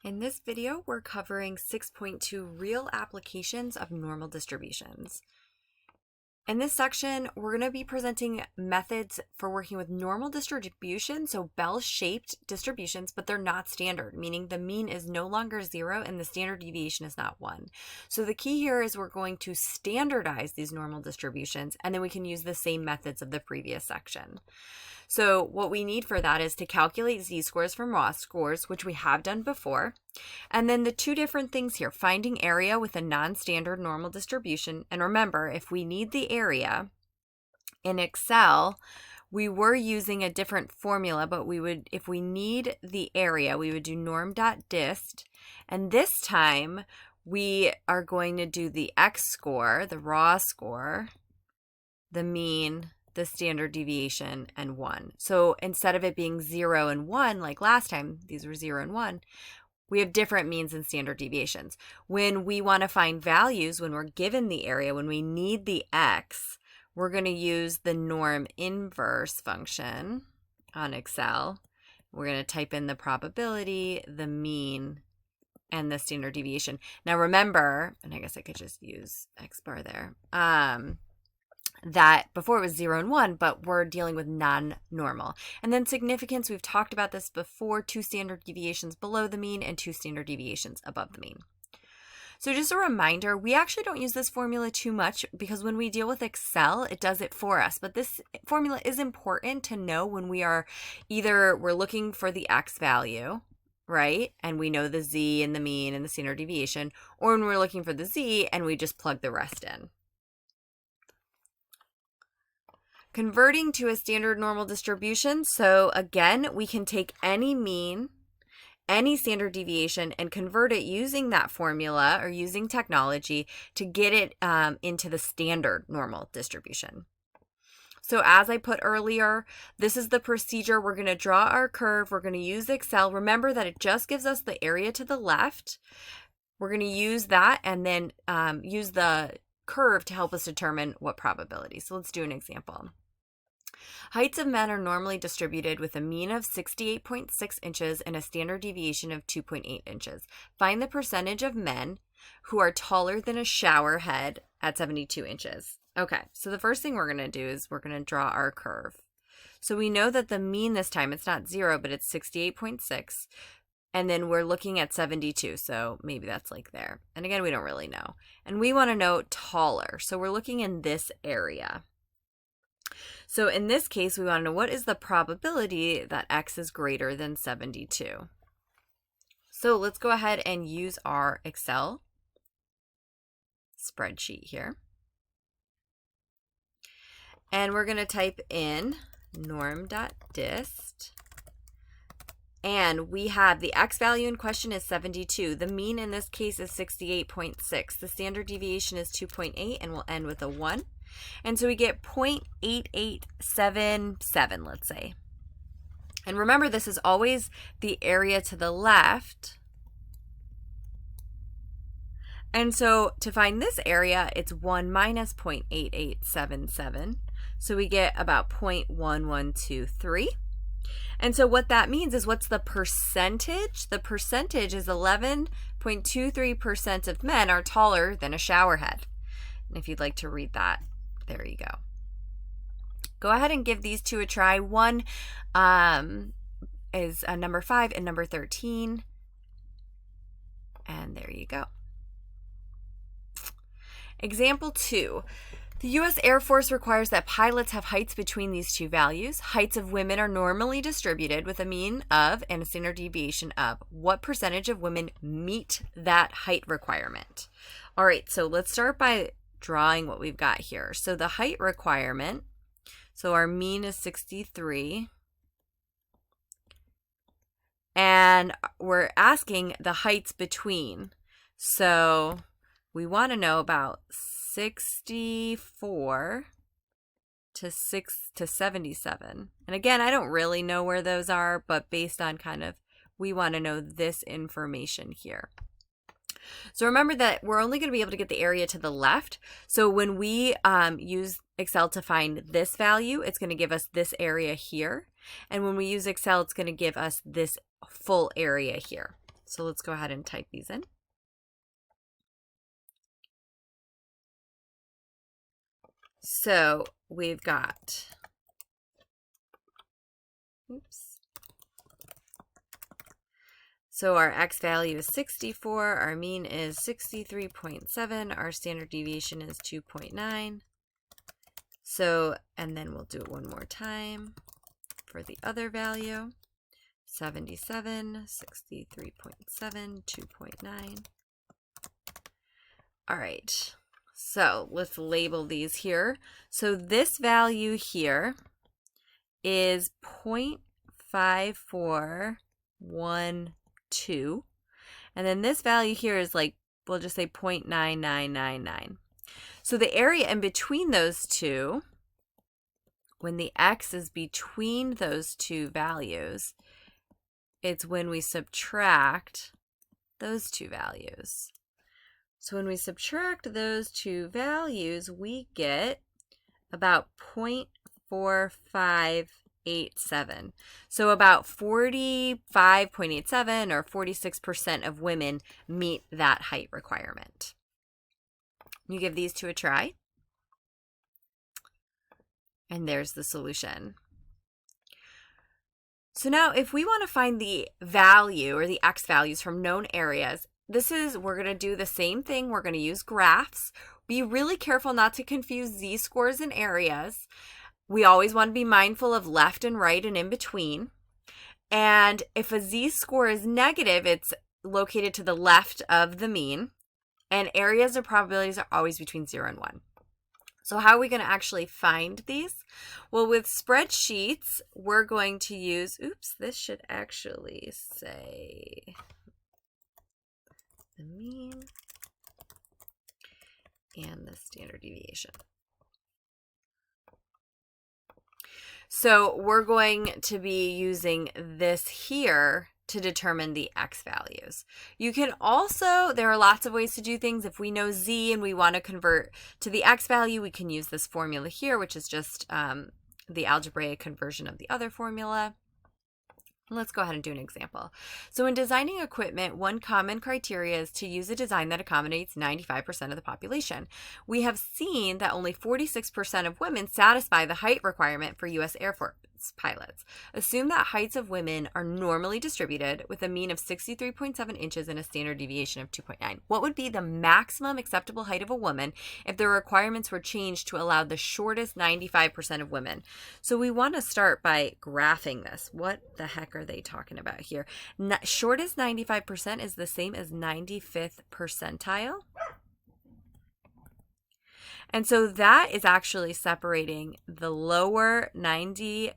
In this video, we're covering 6.2 real applications of normal distributions. In this section, we're going to be presenting methods for working with normal distribution, so bell-shaped distributions, but they're not standard, meaning the mean is no longer 0 and the standard deviation is not 1. So the key here is we're going to standardize these normal distributions, and then we can use the same methods of the previous section. So what we need for that is to calculate z-scores from raw scores, which we have done before. And then the two different things here, finding area with a non-standard normal distribution. And remember, if we need the area in Excel, we were using a different formula, but if we need the area, we would do norm.dist. And this time we are going to do the x-score, the raw score, the mean, the standard deviation, and 1. So instead of it being 0 and 1 like last time, these were 0 and 1, we have different means and standard deviations. When we want to find values, when we're given the area, when we need the x, we're going to use the norm inverse function on Excel. We're going to type in the probability, the mean, and the standard deviation. Now remember, and I guess I could just use x bar there, that before it was 0 and 1, but we're dealing with non-normal. And then significance, we've talked about this before, 2 standard deviations below the mean and 2 standard deviations above the mean. So just a reminder, we actually don't use this formula too much because when we deal with Excel, it does it for us. But this formula is important to know when we are we're looking for the x value, right? And we know the z and the mean and the standard deviation, or when we're looking for the z and we just plug the rest in. Converting to a standard normal distribution. So again, we can take any mean, any standard deviation, and convert it using that formula or using technology to get it into the standard normal distribution. So as I put earlier, this is the procedure. We're going to draw our curve. We're going to use Excel. Remember that it just gives us the area to the left. We're going to use that and then use the curve to help us determine what probability. So let's do an example. Heights of men are normally distributed with a mean of 68.6 inches and a standard deviation of 2.8 inches. Find the percentage of men who are taller than a shower head at 72 inches. Okay, so the first thing we're going to do is we're going to draw our curve. So we know that the mean this time, it's not 0, but it's 68.6. And then we're looking at 72, so maybe that's like there. And again, we don't really know. And we want to know taller, so we're looking in this area. So in this case, we want to know what is the probability that x is greater than 72. So let's go ahead and use our Excel spreadsheet here. And we're going to type in norm.dist. And we have the x value in question is 72. The mean in this case is 68.6. The standard deviation is 2.8, and we'll end with a 1. And so we get 0.8877, let's say. And remember, this is always the area to the left. And so to find this area, it's 1 minus 0.8877. So we get about 0.1123. And so what that means is, what's the percentage? The percentage is 11.23% of men are taller than a shower head. And if you'd like to read that, there you go. Go ahead and give these two a try. One is number 5 and number 13. And there you go. Example 2. The U.S. Air Force requires that pilots have heights between these two values. Heights of women are normally distributed with a mean of and a standard deviation of. What percentage of women meet that height requirement? All right, so let's start by drawing what we've got here. So the height requirement, so our mean is 63. And we're asking the heights between. So we want to know about 64 to 77. And again, I don't really know where those are, but based on we want to know this information here. So remember that we're only going to be able to get the area to the left. So when we use Excel to find this value, it's going to give us this area here. And when we use Excel, it's going to give us this full area here. So let's go ahead and type these in. So we've got, so our x value is 64, our mean is 63.7, our standard deviation is 2.9. So, and then we'll do it one more time for the other value, 77, 63.7, 2.9. All right, so let's label these here. So this value here is 0.5412. And then this value here is like, we'll just say 0.9999. So the area in between those two, when the x is between those two values, it's when we subtract those two values. So when we subtract those two values, we get about 0.4587. So about 45.87 or 46% of women meet that height requirement. You give these two a try, and there's the solution. So now if we want to find the value or the x values from known areas, we're going to do the same thing. We're going to use graphs. Be really careful not to confuse z-scores and areas. We always want to be mindful of left and right and in between. And if a z-score is negative, it's located to the left of the mean. And areas or probabilities are always between 0 and 1. So how are we going to actually find these? Well, with spreadsheets, we're going to use, this should actually say the mean and the standard deviation. So we're going to be using this here to determine the x values. You can also, there are lots of ways to do things. If we know z and we want to convert to the x value, we can use this formula here, which is just the algebraic conversion of the other formula. Let's go ahead and do an example. So in designing equipment, one common criteria is to use a design that accommodates 95% of the population. We have seen that only 46% of women satisfy the height requirement for U.S. Air Force pilots. Assume that heights of women are normally distributed with a mean of 63.7 inches and a standard deviation of 2.9. What would be the maximum acceptable height of a woman if the requirements were changed to allow the shortest 95% of women? So we want to start by graphing this. What the heck are they talking about here? Shortest 95% is the same as 95th percentile. And so that is actually separating the lower 95%,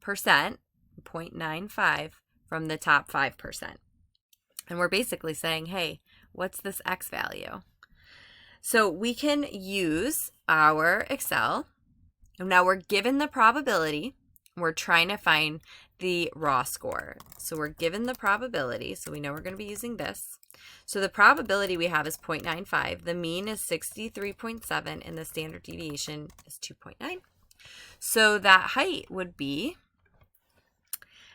0.95, from the top 5%. And we're basically saying, hey, what's this x value? So we can use our Excel. And now we're given the probability. We're trying to find the raw score. So we're given the probability, so we know we're going to be using this. So the probability we have is 0.95. The mean is 63.7, and the standard deviation is 2.9. So that height would be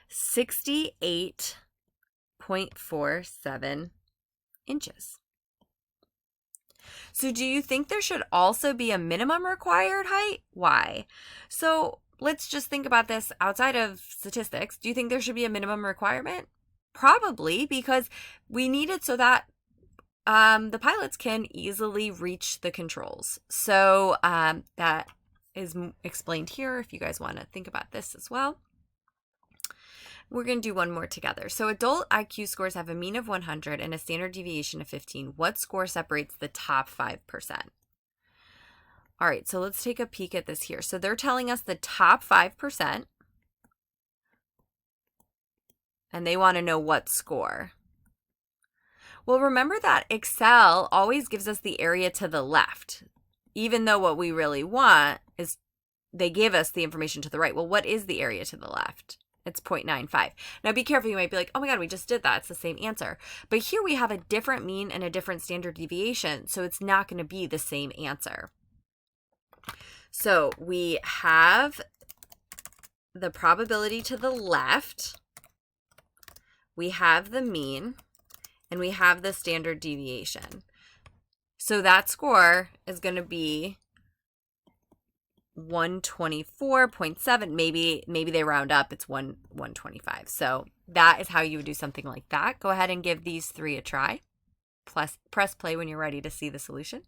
68.47 inches. So do you think there should also be a minimum required height? Why? So let's just think about this outside of statistics. Do you think there should be a minimum requirement? Probably, because we need it so that the pilots can easily reach the controls. So that is explained here if you guys want to think about this as well. We're going to do one more together. So adult IQ scores have a mean of 100 and a standard deviation of 15. What score separates the top 5%? All right, so let's take a peek at this here. So they're telling us the top 5%. And they want to know what score. Well, remember that Excel always gives us the area to the left, even though what we really want is they give us the information to the right. Well, what is the area to the left? It's 0.95. Now be careful, you might be like, oh my God, we just did that. It's the same answer. But here we have a different mean and a different standard deviation, so it's not going to be the same answer. So we have the probability to the left, we have the mean, and we have the standard deviation. So that score is going to be 124.7. Maybe they round up, it's 125. So that is how you would do something like that. Go ahead and give these 3 a try. Press play when you're ready to see the solution.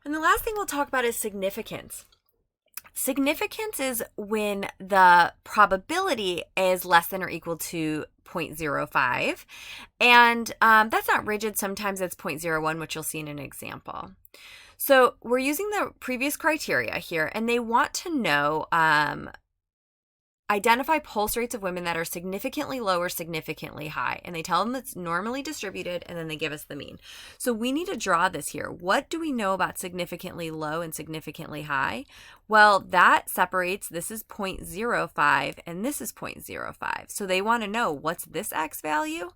And the last thing we'll talk about is significance. Significance is when the probability is less than or equal to 0.05. And that's not rigid. Sometimes it's 0.01, which you'll see in an example. So we're using the previous criteria here, and they want to know, identify pulse rates of women that are significantly low or significantly high. And they tell them it's normally distributed, and then they give us the mean. So we need to draw this here. What do we know about significantly low and significantly high? Well, that separates, this is 0.05 and this is 0.05. So they want to know what's this X value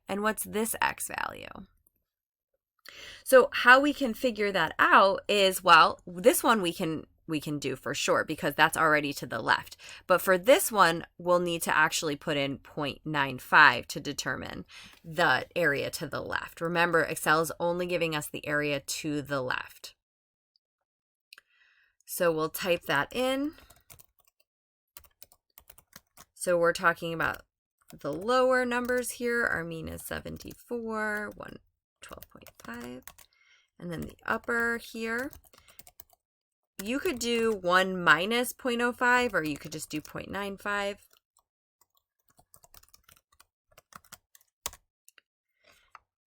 and what's this X value. So how we can figure that out is, well, this one we can do for sure because that's already to the left. But for this one, we'll need to actually put in 0.95 to determine the area to the left. Remember, Excel is only giving us the area to the left. So we'll type that in. So we're talking about the lower numbers here. Our mean is 74, 112.5. And then the upper here, you could do 1 minus 0.05, or you could just do 0.95.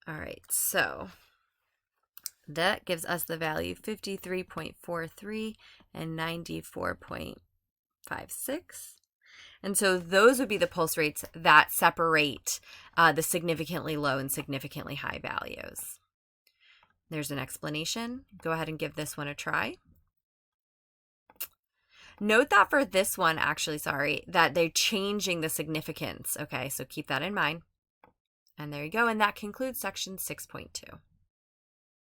All right, so that gives us the value 53.43 and 94.56. And so those would be the pulse rates that separate the significantly low and significantly high values. There's an explanation. Go ahead and give this one a try. Note that for this one, that they're changing the significance. Okay, so keep that in mind. And there you go. And that concludes section 6.2.